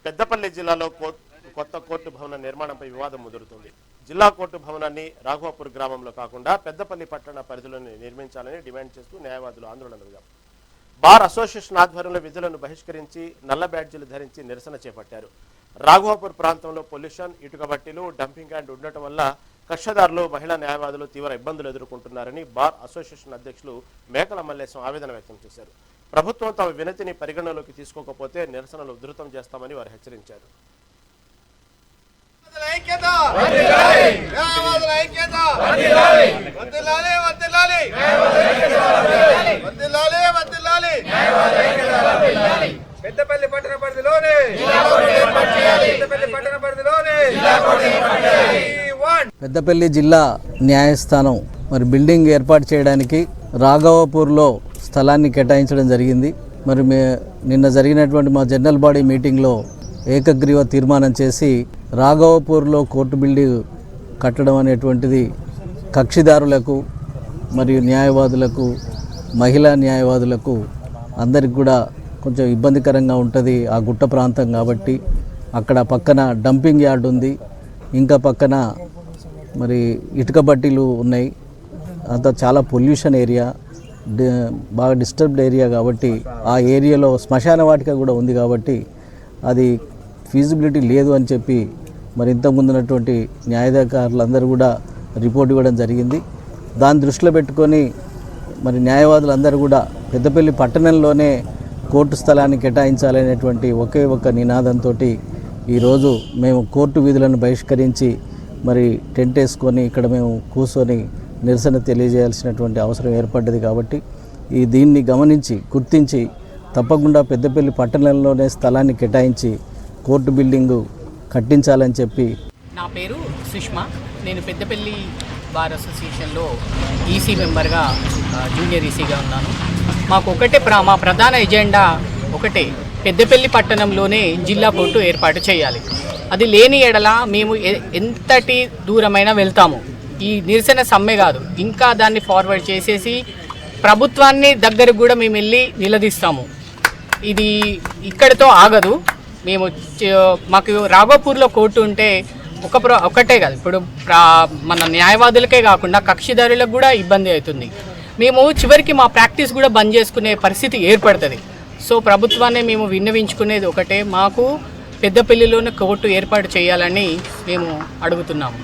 పెద్దపల్లి జిల్లాలో కొత్త కోర్టు భవన నిర్మాణంపై వివాదం ముదురుతుంది. జిల్లా కోర్టు భవనాన్ని రాఘవాపూర్ గ్రామంలో కాకుండా పెద్దపల్లి పట్టణ పరిధిలోని నిర్మించాలని డిమాండ్ చేస్తూ న్యాయవాదులు ఆందోళన దిగారు. బార్ అసోసియేషన్ ఆధ్వర్యంలో విధులను బహిష్కరించి నల్ల బ్యాడ్జీలు ధరించి నిరసన చేపట్టారు. రాఘవాపూర్ ప్రాంతంలో పొల్యూషన్, ఇటుక బట్టీలు, డంపింగ్ యార్డ్ ఉండటం వల్ల కక్షదారులు, మహిళా న్యాయవాదులు తీవ్ర ఇబ్బందులు ఎదుర్కొంటున్నారని బార్ అసోసియేషన్ అధ్యక్షులు మేకల మల్లేశం ఆవేదన వ్యక్తం చేశారు. ప్రభుత్వం తమ వినతిని పరిగణలోకి తీసుకోకపోతే నిరసనలు ఉధృతం చేస్తామని వారు హెచ్చరించారు. పెద్దపల్లి పట్టణ పరిధిలోనే పెద్దపల్లి జిల్లా న్యాయస్థానం మరి బిల్డింగ్ ఏర్పాటు చేయడానికి రాఘవాపూర్లో స్థలాన్ని కేటాయించడం జరిగింది. మరి నిన్న జరిగినటువంటి మా జనరల్ బాడీ మీటింగ్లో ఏకగ్రీవ తీర్మానం చేసి రాఘవాపూర్లో కోర్టు బిల్డింగ్ కట్టడం అనేటువంటిది కక్షిదారులకు మరియు న్యాయవాదులకు, మహిళా న్యాయవాదులకు అందరికి కూడా కొంచెం ఇబ్బందికరంగా ఉంటుంది. ఆ గుట్ట ప్రాంతం కాబట్టి అక్కడ పక్కన డంపింగ్ యార్డ్ ఉంది, ఇంకా పక్కన మరి ఇటుక బట్టీలు ఉన్నాయి. అంతా చాలా పొల్యూషన్ ఏరియా, బాగా డిస్టర్బ్డ్ ఏరియా కాబట్టి ఆ ఏరియాలో శ్మశాన వాటిక కూడా ఉంది కాబట్టి అది ఫీజిబిలిటీ లేదు అని చెప్పి మరి ఇంతకుముందు ఉన్నటువంటి న్యాయాధికారులందరూ కూడా రిపోర్ట్ ఇవ్వడం జరిగింది. దాన్ని దృష్టిలో పెట్టుకొని మరి న్యాయవాదులందరూ కూడా పెద్దపల్లి పట్టణంలోనే కోర్టు స్థలాన్ని కేటాయించాలనేటువంటి ఒకే ఒక నినాదంతో ఈరోజు మేము కోర్టు విధులను బహిష్కరించి మరి టెంట్ వేసుకొని ఇక్కడ మేము కూర్చొని నిరసన తెలియజేయాల్సినటువంటి అవసరం ఏర్పడ్డది. కాబట్టి దీన్ని గమనించి గుర్తించి తప్పకుండా పెద్దపల్లి పట్టణంలోనే స్థలాన్ని కేటాయించి కోర్టు బిల్డింగు కట్టించాలని చెప్పి. నా పేరు సుష్మా. నేను పెద్దపల్లి బార్ అసోసియేషన్లో ఈసీ మెంబర్గా, జూనియర్ ఈసీగా ఉన్నాను. మాకు మా ప్రధాన ఎజెండా ఒకటే, పెద్దపల్లి పట్టణంలోనే జిల్లా కోర్టు ఏర్పాటు చేయాలి. అది లేని ఎడల మేము ఎంతటి దూరమైనా వెళ్తాము. ఈ నిరసన సమ్మె కాదు, ఇంకా దాన్ని ఫార్వర్డ్ చేసేసి ప్రభుత్వాన్ని దగ్గరకు కూడా మేము వెళ్ళి నిలదీస్తాము. ఇది ఇక్కడితో ఆగదు. మాకు రాఘవాపూర్లో కోర్టు ఉంటే ఒకటే కాదు, ఇప్పుడు మన న్యాయవాదులకే కాకుండా కక్షిదారులకు కూడా ఇబ్బంది అవుతుంది. మేము చివరికి మా ప్రాక్టీస్ కూడా బంద్ చేసుకునే పరిస్థితి ఏర్పడుతుంది. సో ప్రభుత్వాన్ని మేము విన్నవించుకునేది ఒకటే, మాకు పెద్దపల్లిలోనే కోర్టు ఏర్పాటు చేయాలని మేము అడుగుతున్నాము.